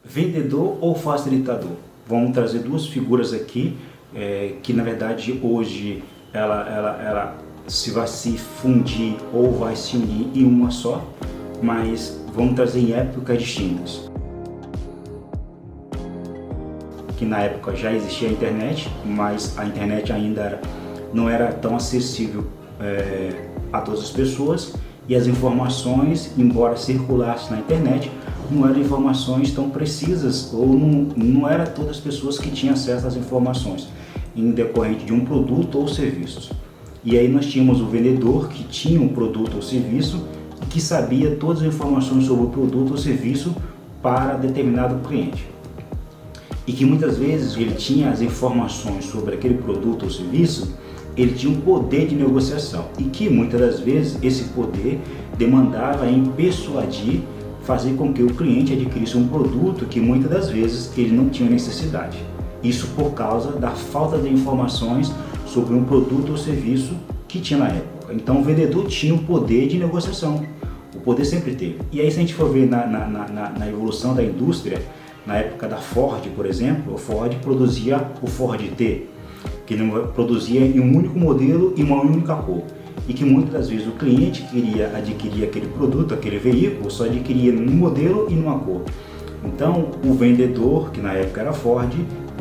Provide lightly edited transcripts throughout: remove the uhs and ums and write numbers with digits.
Vendedor ou facilitador? Vamos trazer duas figuras aqui, que na verdade hoje ela se vai se fundir ou vai se unir em uma só, mas vamos trazer em épocas distintas. Que na época já existia a internet, mas a internet ainda não era tão acessível a todas as pessoas, e as informações, embora circulassem na internet, não eram informações tão precisas, ou não eram todas as pessoas que tinham acesso às informações em decorrente de um produto ou serviços. E aí nós tínhamos o vendedor que tinha um produto ou serviço e que sabia todas as informações sobre o produto ou serviço para determinado cliente. E que muitas vezes ele tinha as informações sobre aquele produto ou serviço, ele tinha um poder de negociação e que muitas das vezes esse poder demandava em persuadir, fazer com que o cliente adquirisse um produto que muitas das vezes ele não tinha necessidade. Isso por causa da falta de informações sobre um produto ou serviço que tinha na época. Então o vendedor tinha um poder de negociação, o poder sempre teve. E aí se a gente for ver na evolução da indústria, na época da Ford, por exemplo, a Ford produzia o Ford T, que produzia em um único modelo e uma única cor. E que muitas das vezes o cliente queria adquirir aquele produto, aquele veículo, só adquiria num modelo e numa cor. Então o vendedor, que na época era Ford,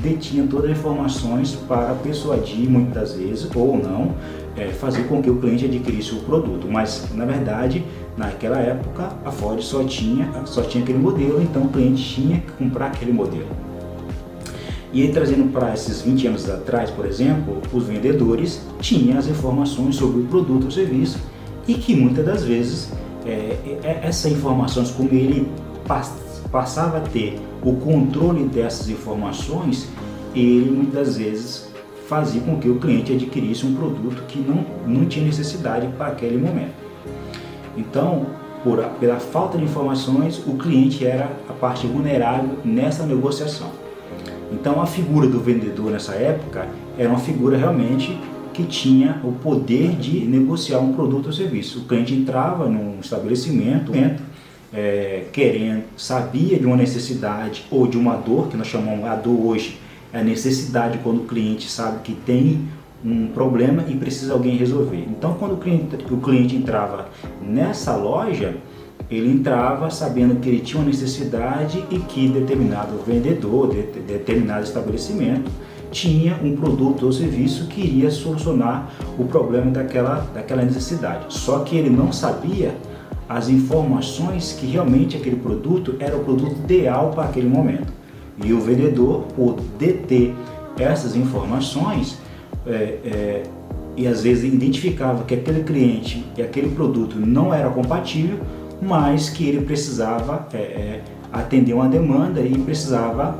detinha todas as informações para persuadir muitas das vezes, ou não, fazer com que o cliente adquirisse o produto. Mas na verdade, naquela época, a Ford só tinha aquele modelo, então o cliente tinha que comprar aquele modelo. E aí, trazendo para esses 20 anos atrás, por exemplo, os vendedores tinham as informações sobre o produto ou serviço e que muitas das vezes essas informações, como ele passava a ter o controle dessas informações, ele muitas vezes fazia com que o cliente adquirisse um produto que não tinha necessidade para aquele momento. Então, pela falta de informações, o cliente era a parte vulnerável nessa negociação. Então a figura do vendedor nessa época era uma figura realmente que tinha o poder de negociar um produto ou serviço. O cliente entrava num estabelecimento, sabia de uma necessidade ou de uma dor, que nós chamamos a dor hoje, é a necessidade quando o cliente sabe que tem um problema e precisa alguém resolver. Então quando o cliente entrava nessa loja, ele entrava sabendo que ele tinha uma necessidade e que determinado vendedor, determinado estabelecimento, tinha um produto ou serviço que iria solucionar o problema daquela necessidade. Só que ele não sabia as informações que realmente aquele produto era o produto ideal para aquele momento. E o vendedor, por deter essas informações, e às vezes identificava que aquele cliente e aquele produto não era compatível, mas que ele precisava atender uma demanda e precisava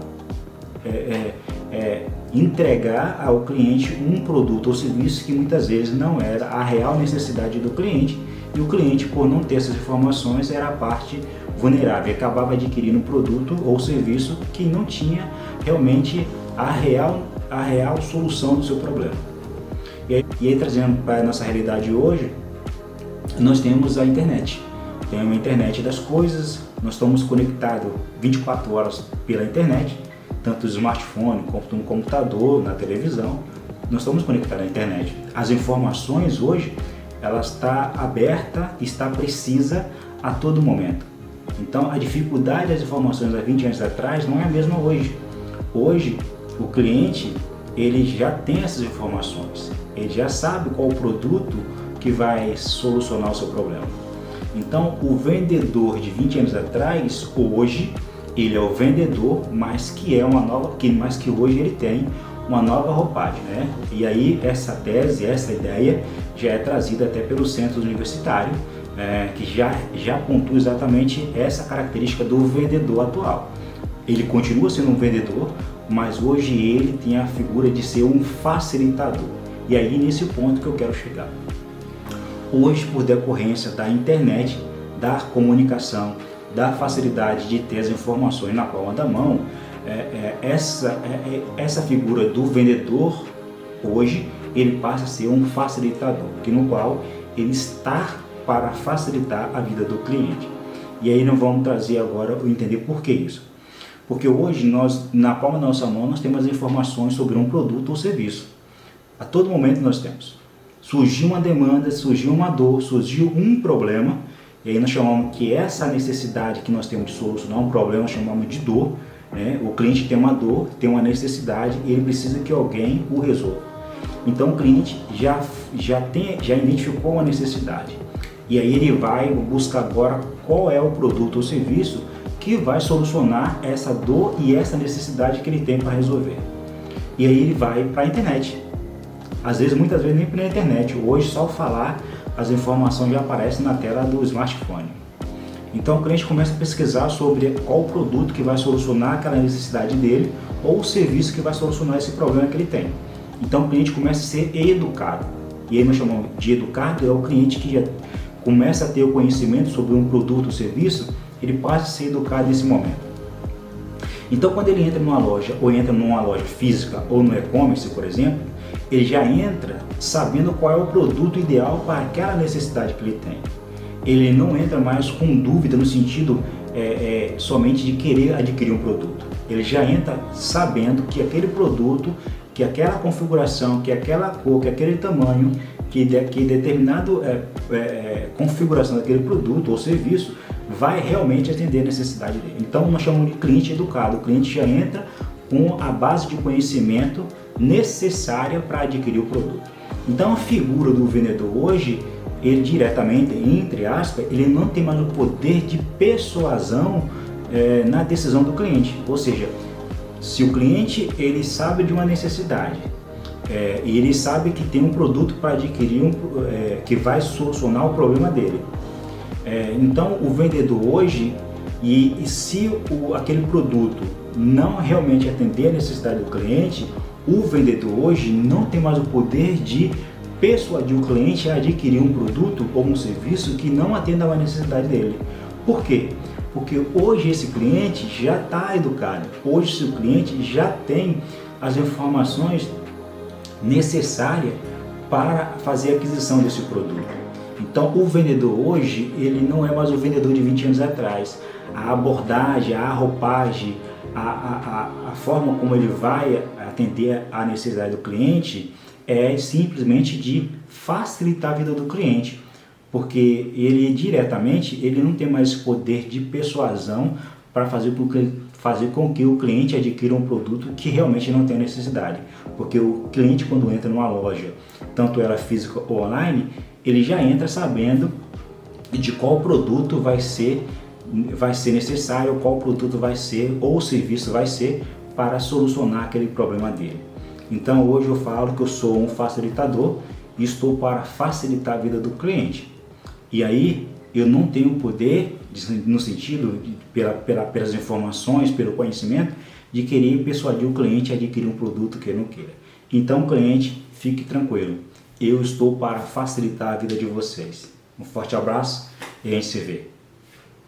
entregar ao cliente um produto ou serviço que muitas vezes não era a real necessidade do cliente, e o cliente, por não ter essas informações, era a parte vulnerável e acabava adquirindo um produto ou serviço que não tinha realmente a real solução do seu problema. E aí trazendo para a nossa realidade hoje, nós temos a internet. Tem uma internet das coisas, nós estamos conectados 24 horas pela internet, tanto no smartphone quanto no computador, na televisão, nós estamos conectados à internet. As informações hoje, ela está aberta, está precisa a todo momento. Então a dificuldade das informações há 20 anos atrás não é a mesma hoje. Hoje o cliente, ele já tem essas informações, ele já sabe qual o produto que vai solucionar o seu problema. Então o vendedor de 20 anos atrás, hoje, ele é o vendedor, mas que hoje ele tem uma nova roupagem, né? E aí essa tese, essa ideia já é trazida até pelos centros universitários, que já pontua exatamente essa característica do vendedor atual. Ele continua sendo um vendedor, mas hoje ele tem a figura de ser um facilitador. E aí nesse ponto que eu quero chegar. Hoje, por decorrência da internet, da comunicação, da facilidade de ter as informações na palma da mão, essa figura do vendedor hoje, ele passa a ser um facilitador, no qual ele está para facilitar a vida do cliente. E aí nós vamos trazer agora o entender por que isso. Porque hoje, nós, na palma da nossa mão, nós temos informações sobre um produto ou serviço. A todo momento nós temos. Surgiu uma demanda, surgiu uma dor, surgiu um problema, e aí nós chamamos que essa necessidade que nós temos de solucionar um problema, nós chamamos de dor, né? O cliente tem uma dor, tem uma necessidade, e ele precisa que alguém o resolva. Então o cliente já identificou uma necessidade, e aí ele vai buscar agora qual é o produto ou serviço que vai solucionar essa dor e essa necessidade que ele tem para resolver. E aí ele vai para a internet. Às vezes, muitas vezes nem pela internet. Hoje, só falar, as informações já aparecem na tela do smartphone. Então o cliente começa a pesquisar sobre qual o produto que vai solucionar aquela necessidade dele ou o serviço que vai solucionar esse problema que ele tem. Então o cliente começa a ser educado. E aí nós chamamos de educado, é o cliente que já começa a ter o conhecimento sobre um produto ou serviço, ele passa a ser educado nesse momento. Então quando ele entra numa loja, ou entra numa loja física ou no e-commerce, por exemplo, ele já entra sabendo qual é o produto ideal para aquela necessidade que ele tem. Ele não entra mais com dúvida no sentido somente de querer adquirir um produto. Ele já entra sabendo que aquele produto, que aquela configuração, que aquela cor, que aquele tamanho, que determinada configuração daquele produto ou serviço vai realmente atender a necessidade dele. Então nós chamamos de cliente educado. O cliente já entra com a base de conhecimento necessária para adquirir o produto. Então a figura do vendedor hoje, ele diretamente, entre aspas, ele não tem mais o poder de persuasão na decisão do cliente. Ou seja, se o cliente ele sabe de uma necessidade e ele sabe que tem um produto para adquirir que vai solucionar o problema dele, então o vendedor hoje, e se aquele produto não realmente atender a necessidade do cliente, o vendedor hoje não tem mais o poder de persuadir o cliente a adquirir um produto ou um serviço que não atenda a necessidade dele. Por quê? Porque hoje esse cliente já está educado, hoje esse cliente já tem as informações necessárias para fazer a aquisição desse produto. Então o vendedor hoje, ele não é mais o vendedor de 20 anos atrás. A abordagem, a roupagem, a forma como ele vai atender a necessidade do cliente é simplesmente de facilitar a vida do cliente, porque ele diretamente ele não tem mais poder de persuasão para fazer com que o cliente adquira um produto que realmente não tem necessidade, porque o cliente, quando entra numa loja, tanto ela física ou online, ele já entra sabendo de qual produto vai ser necessário, qual produto vai ser ou serviço vai ser para solucionar aquele problema dele. Então hoje eu falo que eu sou um facilitador e estou para facilitar a vida do cliente. E aí eu não tenho poder, no sentido, pelas informações, pelo conhecimento, de querer persuadir o cliente a adquirir um produto que ele não queira. Então cliente, fique tranquilo, eu estou para facilitar a vida de vocês. Um forte abraço e a gente se vê.